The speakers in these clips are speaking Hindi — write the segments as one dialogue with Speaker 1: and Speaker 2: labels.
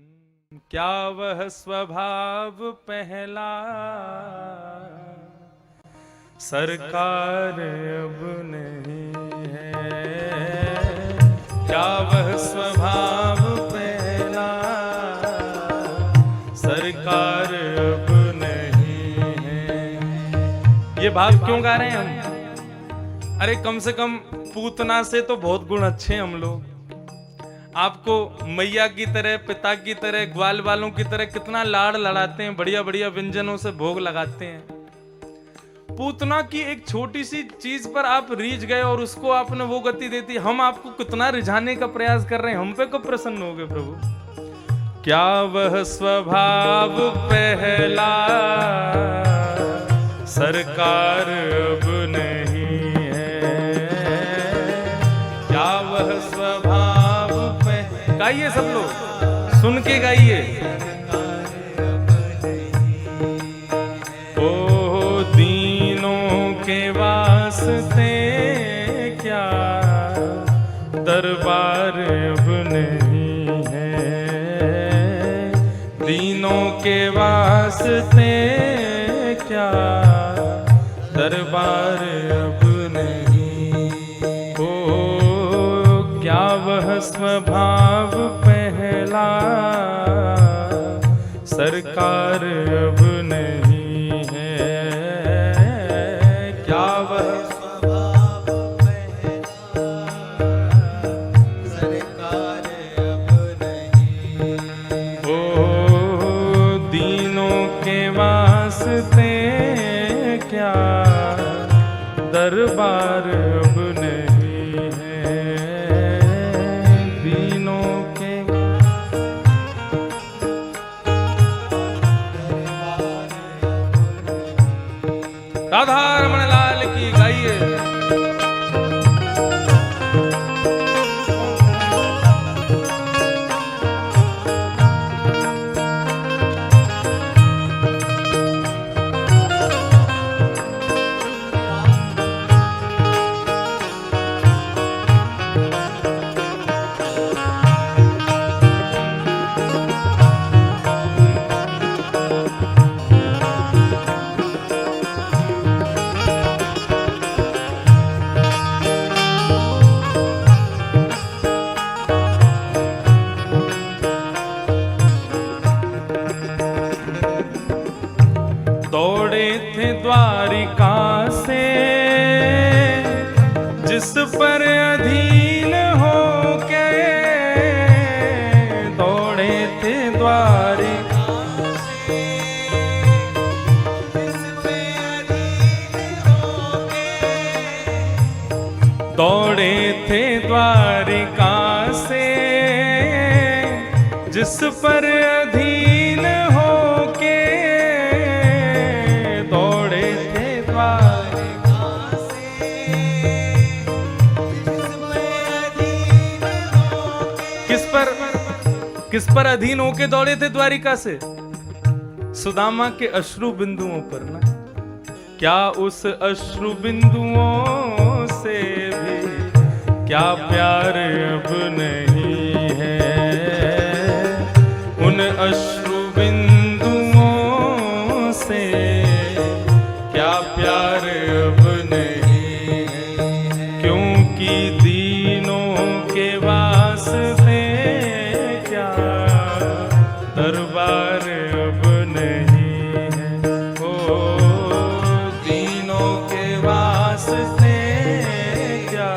Speaker 1: क्या वह स्वभाव पहला सरकार अब नहीं है। क्या वह स्वभाव पहला सरकार अब नहीं है। ये भाव क्यों गा रहे हैं हम? अरे कम से कम पूतना से तो बहुत गुण अच्छे हैं हम लोग। आपको मैया की तरह, पिता की तरह, ग्वाल वालों की तरह कितना लाड़ लड़ाते हैं, बढ़िया बढ़िया व्यंजनों से भोग लगाते हैं। पूतना की एक छोटी सी चीज पर आप रीझ गए और उसको आपने वो गति देती। हम आपको कितना रिझाने का प्रयास कर रहे हैं, हम पे कब प्रसन्न हो गए प्रभु? क्या वह स्वभाव पहला सरकार अब नहीं है। क्या वह स्वभाव गाइए सब लोग, सुन के गाइए। ओ दीनों के वास्ते क्या दरबार अब नहीं है। दीनों के वास्ते क्या दरबार अब नहीं। ओ क्या वह स्वभाव पहला सरकार अब नहीं है। क्या वह स्वभाव पहला सरकार अब नहीं। ओ दीनों के वास्ते क्या दरबार अब नहीं है। राधा रमण लाल की गाइए। दौड़े थे द्वारिका से जिस पर अधीन हो के। दौड़े थे द्वारिका से जिस पे अधीन हो के। दौड़े थे द्वारिका से जिस पर अधीन हो के। किस पर अधीन होके दौड़े थे द्वारिका से? सुदामा के अश्रु बिंदुओं पर ना। क्या उस अश्रु बिंदुओं से भी क्या प्यार अब नहीं है। उन अश्रु बिंदुओं से क्या प्यार अब नहीं है। क्योंकि दीनों के वास्ते दरबार अब नहीं है। ओ दीनों के वास्ते क्या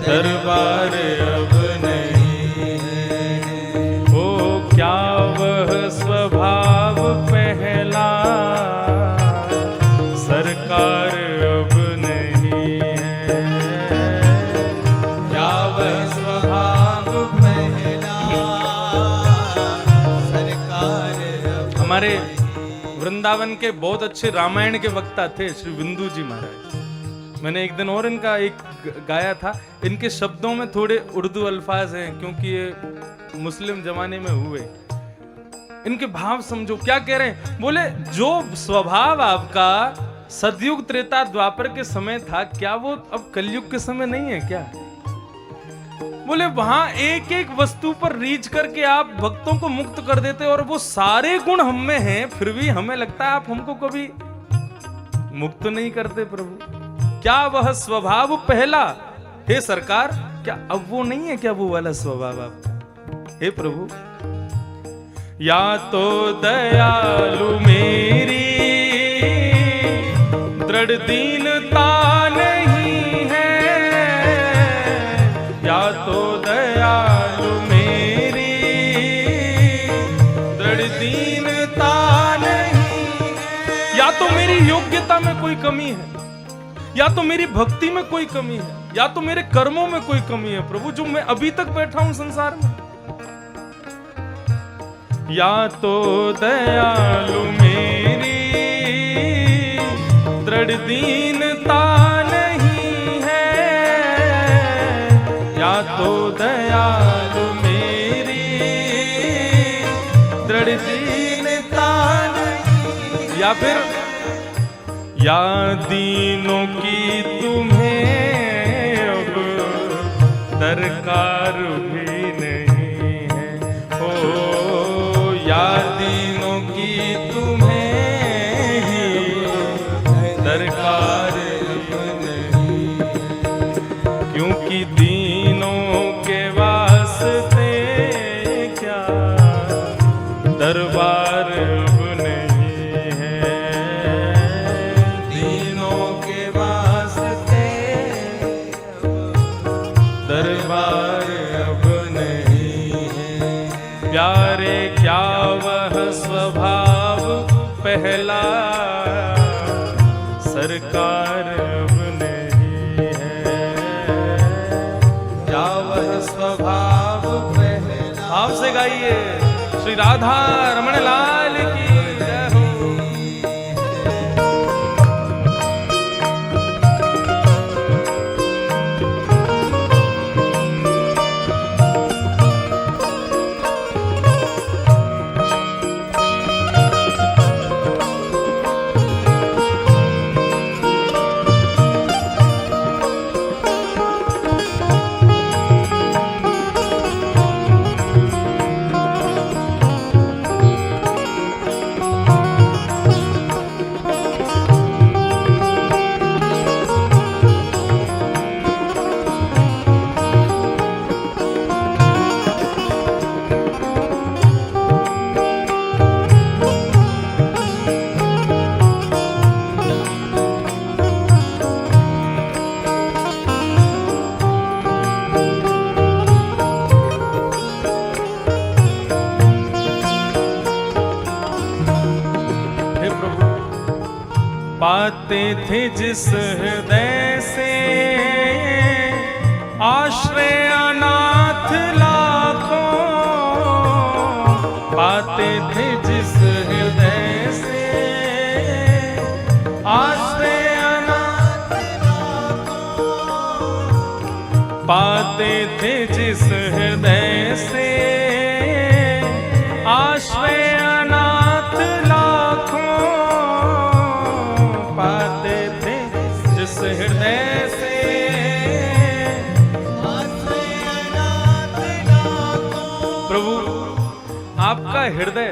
Speaker 1: दरबार अब नहीं है। ओ क्या वह स्वभाव पहला सरकार अब नहीं है। क्या वह स्वभाव पहला। हमारे वृंदावन के बहुत अच्छे रामायण के वक्ता थे श्री बिंदु जी महाराज। मैंने एक दिन और इनका एक गाया था। इनके शब्दों में थोड़े उर्दू अल्फाज हैं क्योंकि ये मुस्लिम जमाने में हुए। इनके भाव समझो क्या कह रहे हैं। बोले जो स्वभाव आपका सतयुग त्रेता द्वापर के समय था, क्या वो अब कलयुग के समय नहीं है क्या? बोले वहां एक एक वस्तु पर रीच करके आप भक्तों को मुक्त कर देते और वो सारे गुण हम में हैं, फिर भी हमें लगता है आप हमको कभी मुक्त नहीं करते प्रभु। क्या वह स्वभाव पहला, हे सरकार, क्या अब वो नहीं है क्या वो वाला स्वभाव आपका? हे प्रभु, या तो दयालु मेरी दृढ़ दीनता नहीं है, या तो दयालु मेरी दृढ़ दीनता नहीं है, या तो मेरी योग्यता में कोई कमी है, या तो मेरी भक्ति में कोई कमी है, या तो मेरे कर्मों में कोई कमी है प्रभु, जो मैं अभी तक बैठा हूं संसार में। या तो दयालु मेरी दृढ़ दीनता नहीं है, या तो दयालु मेरी दृढ़ दीनता नहीं, या फिर या दीनों की तुम्हें अब दरकार भी नहीं है, ओ या दीनों की तुम्हें दरकार नहीं, क्योंकि दीनों के वास्ते क्या दरबार अब नहीं है, दीनों के वास्ते दरबार अब नहीं है। प्यारे क्या वह स्वभाव पहला, सरकार अब नहीं है, क्या वह स्वभाव पहला। आपसे गाइए श्री राधा रमण लाल की जय हो। पाते थे जिस हृदय से आश्रय अनाथ लाखों, पाते थे जिस हृदय से आश्रय अनाथ लाखों, पाते थे जिस हृदय से आश्रय अनाथ लाखों, पाते थे जिस हृदय से प्रभु आपका हृदय,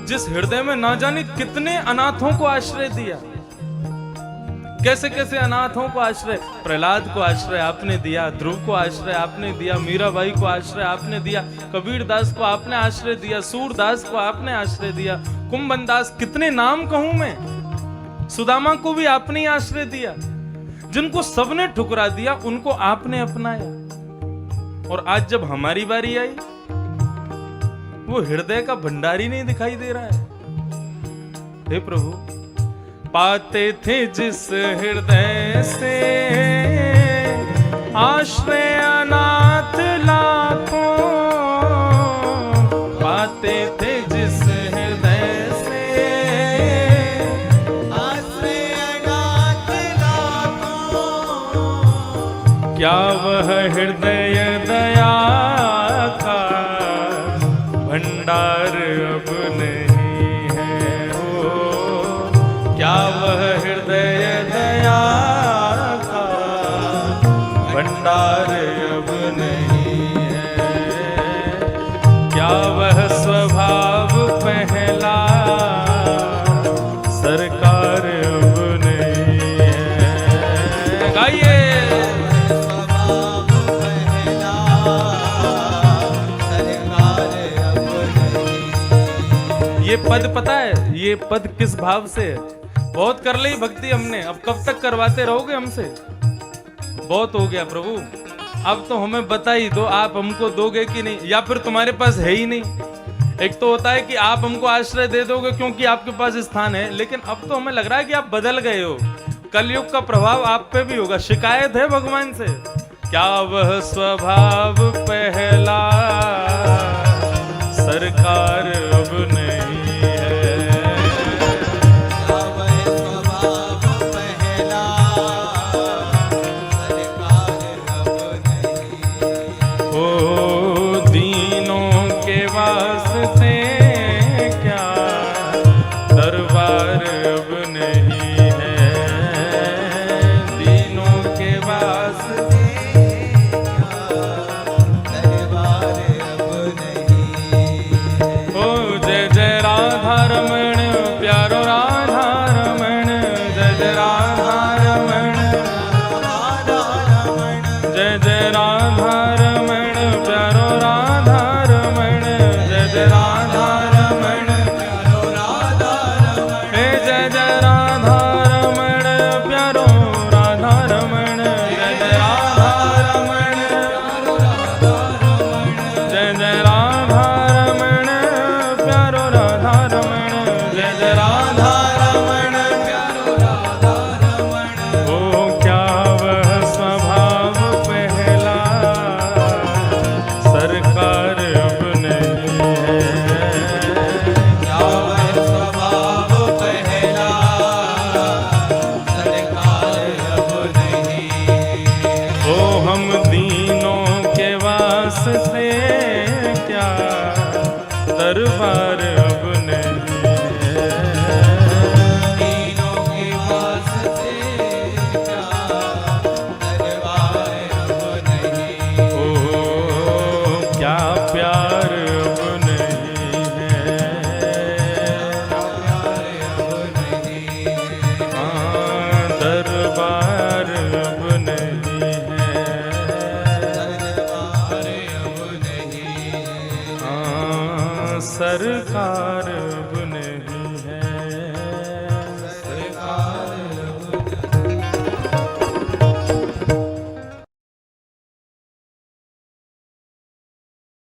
Speaker 1: जिस हृदय में ना जाने कितने अनाथों को आश्रय दिया, कैसे कैसे अनाथों को आश्रय, प्रहलाद को आश्रय आपने दिया, ध्रुव को आश्रय आपने दिया, मीराबाई को आश्रय आपने दिया, कबीर दास को आपने आश्रय दिया, सूरदास को आपने आश्रय दिया, कुंभन दास, कितने नाम कहूं मैं, सुदामा को भी आपने ही आश्रय दिया। जिनको सबने ठुकरा दिया उनको आपने अपनाया, और आज जब हमारी बारी आई वो हृदय का भंडारी नहीं दिखाई दे रहा है। हे प्रभु, पाते थे जिस हृदय से आश्रय अनाथ लाखों, पाते थे जिस हृदय से आश्रय अनाथ लाखों, क्या वह हृदय दया का भंडार अब नहीं है, हो क्या वह हृदय दया का भंडार अब ये पद पता है, ये पद किस भाव से है? बहुत कर ली भक्ति हमने, अब कब तक करवाते रहोगे हमसे? बहुत हो गया प्रभु, अब तो हमें बता ही दो, आप हमको दोगे कि नहीं, या फिर तुम्हारे पास है ही नहीं। एक तो होता है कि आप हमको आश्रय दे दोगे क्योंकि आपके पास स्थान है, लेकिन अब तो हमें लग रहा है कि आप बदल गए हो, कलयुग का प्रभाव आप पे भी होगा। शिकायत है भगवान से, क्या वह स्वभाव पहला सरकार अब नहीं है?
Speaker 2: क्या वह स्वभाव पहला सरकार अब नहीं?
Speaker 1: ओ दीनों के वास्ते क्या दरबार अब नहीं है? दीनों के वास्ते
Speaker 2: दरबार अब नहीं।
Speaker 1: ओ जय जय राधा रमण प्यारो राधा रमण, जय जय राधा रमण,
Speaker 2: राधा रमण
Speaker 1: जय जय राधा रमण प्यारो राधा रमण, जय जय राधा रमण,
Speaker 2: प्यारो राधा रमण
Speaker 1: हे जय जय राधा रमण प्यारो राधा रमण, जय जय राधा रमण,
Speaker 2: प्यारो राधा रमण
Speaker 1: जय जय राधा रमण प्यारो राधा रमण, जय जय राधा रमण।
Speaker 2: प्यारो राधा रमण।
Speaker 1: ओ क्या वह स्वभाव पहला सरकार अब नहीं है?
Speaker 2: क्या वह स्वभाव पहला सरकार अब नहीं?
Speaker 1: ओ हम दीनों के वास्ते क्या दरबार अब नहीं है?
Speaker 2: दीनों के वास्ते क्या दरबार अब नहीं?
Speaker 1: ओ क्या प्यार अब नहीं है?
Speaker 2: प्यार अब नहीं।
Speaker 1: हाँ, दरबार अब नहीं है।
Speaker 2: दरबार अब नहीं।
Speaker 1: हाँ, सरकार